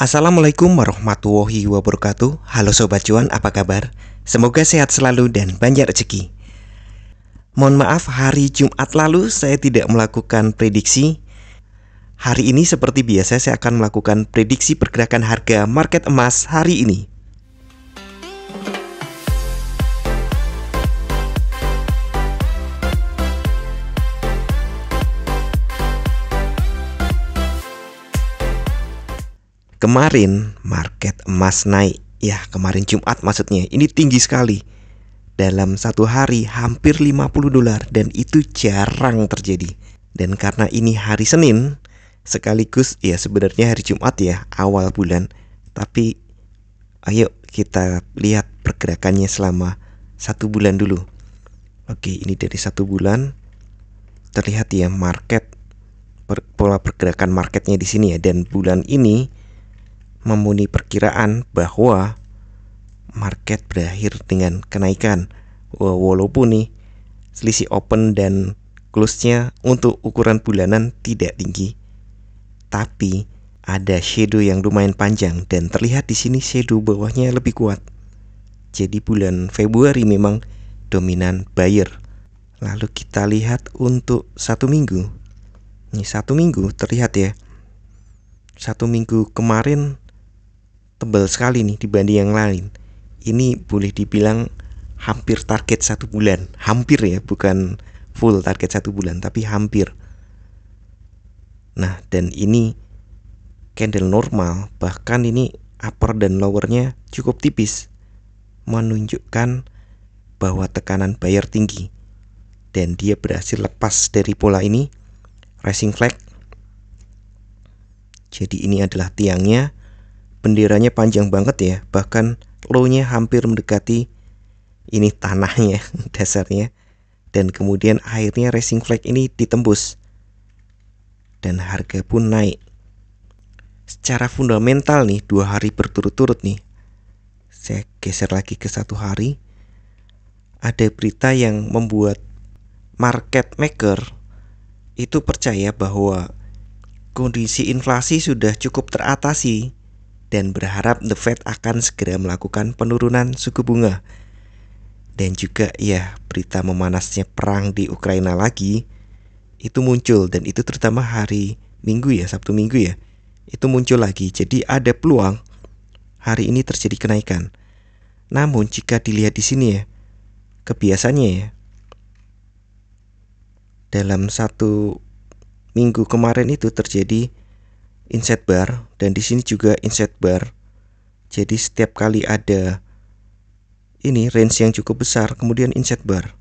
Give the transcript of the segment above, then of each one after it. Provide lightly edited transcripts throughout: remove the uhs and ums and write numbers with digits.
Assalamualaikum warahmatullahi wabarakatuh. Halo Sobat Cuan, apa kabar? Semoga sehat selalu dan banyak rezeki. Mohon maaf, hari Jumat lalu saya tidak melakukan prediksi. Hari ini seperti biasa saya akan melakukan prediksi pergerakan harga market emas hari ini. Kemarin market emas naik. Ya, kemarin Jumat maksudnya. Ini tinggi sekali. Dalam satu hari hampir $50 dan itu jarang terjadi. Dan karena ini hari Senin sekaligus ya sebenarnya hari Jumat ya, awal bulan. Tapi ayo kita lihat pergerakannya selama satu bulan dulu. Oke, ini dari satu bulan terlihat ya market, pola pergerakan marketnya di sini ya. Dan bulan ini memenuhi perkiraan bahwa market berakhir dengan kenaikan. Walaupun nih selisih open dan close-nya untuk ukuran bulanan tidak tinggi, tapi ada shadow yang lumayan panjang dan terlihat di sini shadow bawahnya lebih kuat. Jadi bulan Februari memang dominan buyer. Lalu kita lihat untuk satu minggu. Ini satu minggu terlihat ya. Satu minggu kemarin tebal sekali nih dibanding yang lain. Ini boleh dibilang hampir target satu bulan. Hampir ya, bukan full target satu bulan, tapi hampir. Nah, dan ini candle normal. Bahkan ini upper dan lowernya cukup tipis, menunjukkan bahwa tekanan buyer tinggi. Dan dia berhasil lepas dari pola ini, rising flag. Jadi ini adalah tiangnya. Benderanya panjang banget ya, bahkan low-nya hampir mendekati ini tanahnya, dasarnya. Dan kemudian akhirnya rising flag ini ditembus dan harga pun naik. Secara fundamental nih, 2 hari berturut-turut nih, saya geser lagi ke satu hari. Ada berita yang membuat market maker itu percaya bahwa kondisi inflasi sudah cukup teratasi dan berharap The Fed akan segera melakukan penurunan suku bunga. Dan juga ya, berita memanasnya perang di Ukraina lagi itu muncul, dan itu terutama hari Minggu ya, Sabtu Minggu ya, itu muncul lagi. Jadi ada peluang hari ini terjadi kenaikan. Namun jika dilihat di sini ya, kebiasaannya ya, dalam satu minggu kemarin itu terjadi inset bar, dan di sini juga inset bar. Jadi setiap kali ada ini range yang cukup besar, kemudian inset bar.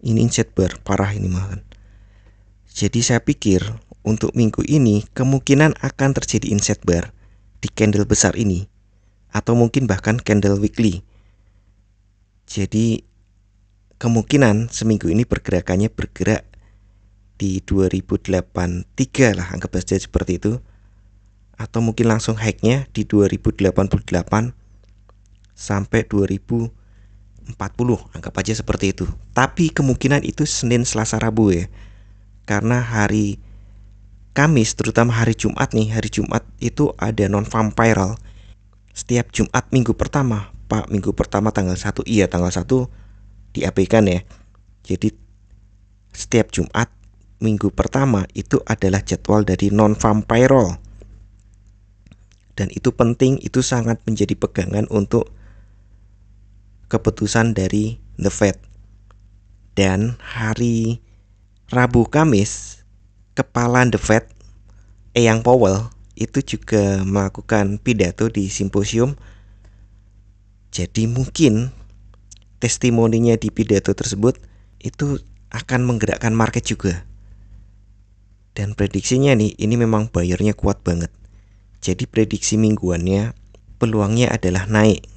Ini inset bar parah ini malah. Jadi saya pikir untuk minggu ini kemungkinan akan terjadi inset bar di candle besar ini, atau mungkin bahkan candle weekly. Jadi kemungkinan seminggu ini pergerakannya bergerak di 2083 lah, anggap saja seperti itu. Atau mungkin langsung high-nya di 2088 sampai 2040, anggap aja seperti itu. Tapi kemungkinan itu Senin, Selasa, Rabu ya. Karena hari Kamis, terutama hari Jumat nih, hari Jumat itu ada non-farm payroll. Setiap Jumat minggu pertama, Pak, minggu pertama tanggal 1, iya tanggal 1 diabaikan ya. Jadi setiap Jumat minggu pertama itu adalah jadwal dari non-farm payroll. Dan itu penting, itu sangat menjadi pegangan untuk keputusan dari The Fed. Dan hari Rabu Kamis, kepala The Fed Eyang Powell itu juga melakukan pidato di simposium. Jadi mungkin testimoninya di pidato tersebut itu akan menggerakkan market juga. Dan prediksinya nih, ini memang buyernya kuat banget. Jadi prediksi mingguannya peluangnya adalah naik.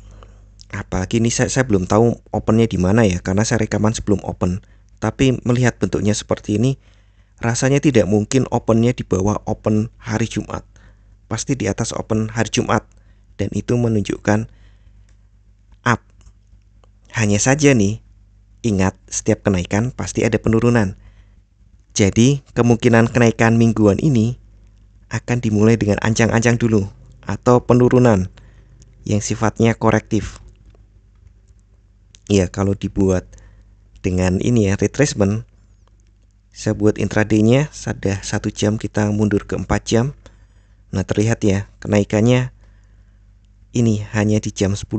Apalagi ini saya belum tahu opennya di mana ya, karena saya rekaman sebelum open. Tapi melihat bentuknya seperti ini, rasanya tidak mungkin opennya di bawah open hari Jumat. Pasti di atas open hari Jumat. Dan itu menunjukkan up. Hanya saja nih, ingat setiap kenaikan pasti ada penurunan. Jadi kemungkinan kenaikan mingguan ini akan dimulai dengan ancang-ancang dulu atau penurunan yang sifatnya korektif. Ya, kalau dibuat dengan ini ya, retracement, saya buat intraday-nya sudah 1 jam, kita mundur ke 4 jam. Nah, terlihat ya, kenaikannya ini hanya di jam 10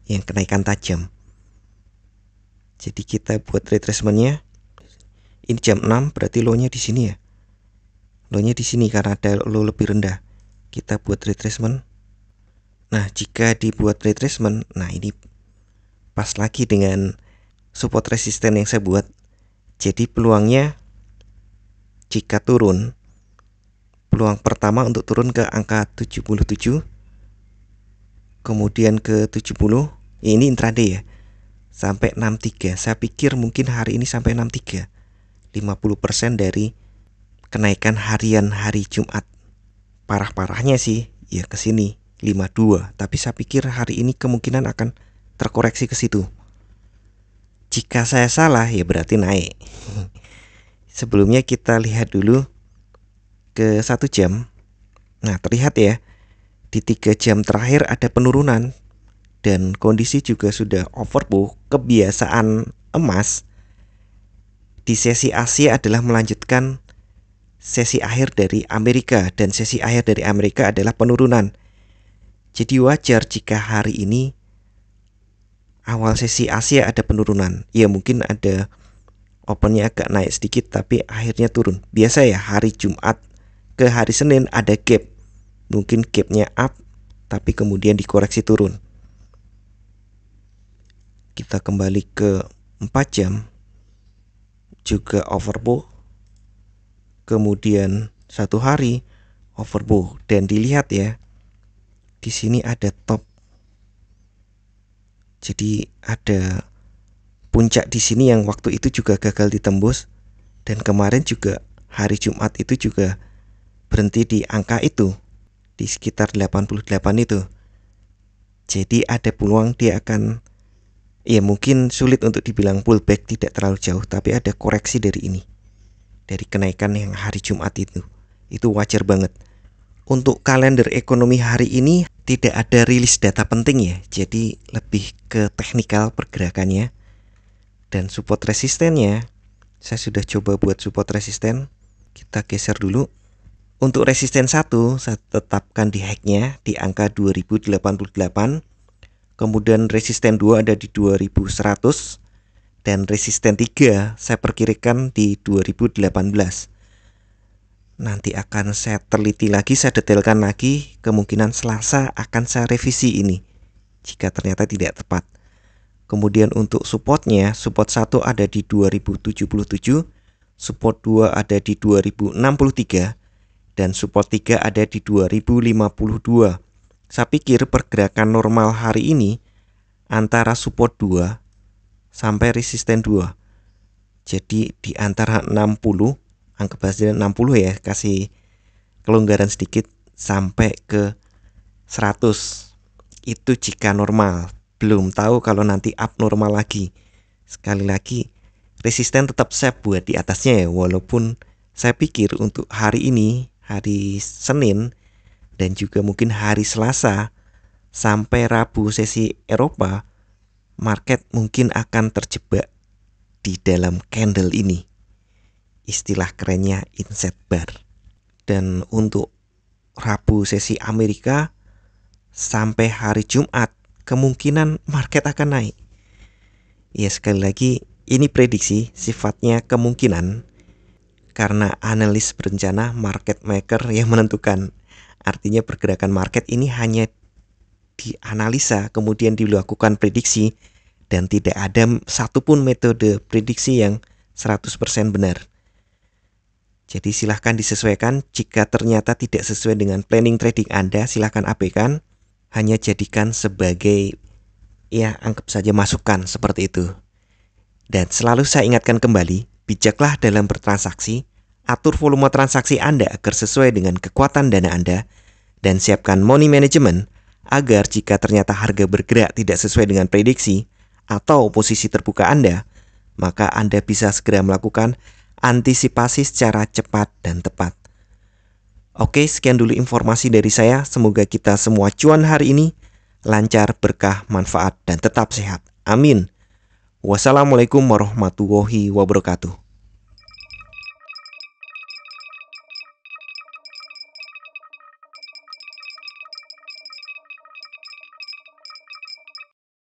yang kenaikan tajam. Jadi kita buat retracement-nya. Ini jam 6, berarti low-nya di sini ya. Low-nya di sini karena ada low lebih rendah. Kita buat retracement. Nah, jika dibuat retracement, nah ini pas lagi dengan support resisten yang saya buat. Jadi peluangnya jika turun, peluang pertama untuk turun ke angka 77, kemudian ke 70, ya ini intraday ya, sampai 63. Saya pikir mungkin hari ini sampai 63, 50% dari kenaikan harian hari Jumat. Parah-parahnya sih ya ke sini 52, tapi saya pikir hari ini kemungkinan akan terkoreksi ke situ. Jika saya salah ya berarti naik. Sebelumnya kita lihat dulu ke 1 jam. Nah, terlihat ya, di 3 jam terakhir ada penurunan dan kondisi juga sudah overbought. Kebiasaan emas di sesi Asia adalah melanjutkan sesi akhir dari Amerika, dan sesi akhir dari Amerika adalah penurunan. Jadi wajar jika hari ini awal sesi Asia ada penurunan. Ya mungkin ada opennya agak naik sedikit tapi akhirnya turun. Biasa ya, hari Jumat ke hari Senin ada gap. Mungkin gapnya up tapi kemudian dikoreksi turun. Kita kembali ke 4 jam, juga overbought. Kemudian 1 hari overbought, dan dilihat ya, di sini ada top. Jadi ada puncak di sini yang waktu itu juga gagal ditembus, dan kemarin juga hari Jumat itu juga berhenti di angka itu, di sekitar 88 itu. Jadi ada peluang dia akan, ya mungkin sulit untuk dibilang pullback, tidak terlalu jauh, tapi ada koreksi dari ini, dari kenaikan yang hari Jumat itu wajar banget. Untuk kalender ekonomi hari ini tidak ada rilis data penting ya, jadi lebih ke teknikal pergerakannya. Dan support resistennya, saya sudah coba buat support resisten. Kita geser dulu. Untuk resisten 1 saya tetapkan di hacknya di angka 2088. Kemudian resisten 2 ada di 2100. Dan resisten 3 saya perkirakan di 2018. Nanti akan saya teliti lagi, saya detailkan lagi. Kemungkinan Selasa akan saya revisi ini jika ternyata tidak tepat. Kemudian untuk supportnya, support 1 ada di 2077, support 2 ada di 2063, dan support 3 ada di 2052. Saya pikir pergerakan normal hari ini antara support 2 sampai resisten 2. Jadi di antara 60, anggap saja 60 ya, kasih kelonggaran sedikit, sampai ke 100. Itu jika normal. Belum tahu kalau nanti abnormal lagi. Sekali lagi, resisten tetap saya buat di atasnya ya, walaupun saya pikir untuk hari ini, hari Senin, dan juga mungkin hari Selasa sampai Rabu sesi Eropa, market mungkin akan terjebak di dalam candle ini. Istilah kerennya inset bar. Dan untuk Rabu sesi Amerika sampai hari Jumat kemungkinan market akan naik. Ya sekali lagi, ini prediksi, sifatnya kemungkinan, karena analis berencana, market maker yang menentukan. Artinya pergerakan market ini hanya dianalisa, kemudian dilakukan prediksi, dan tidak ada satupun metode prediksi yang 100% benar. Jadi silahkan disesuaikan. Jika ternyata tidak sesuai dengan planning trading Anda, silahkan abaikan. Hanya jadikan sebagai, ya anggap saja masukan seperti itu. Dan selalu saya ingatkan kembali, bijaklah dalam bertransaksi. Atur volume transaksi Anda agar sesuai dengan kekuatan dana Anda. Dan siapkan money management agar jika ternyata harga bergerak tidak sesuai dengan prediksi atau posisi terbuka Anda, maka Anda bisa segera melakukan antisipasi secara cepat dan tepat. Oke, sekian dulu informasi dari saya. Semoga kita semua cuan hari ini lancar, berkah, manfaat, dan tetap sehat. Amin. Wassalamualaikum warahmatullahi wabarakatuh.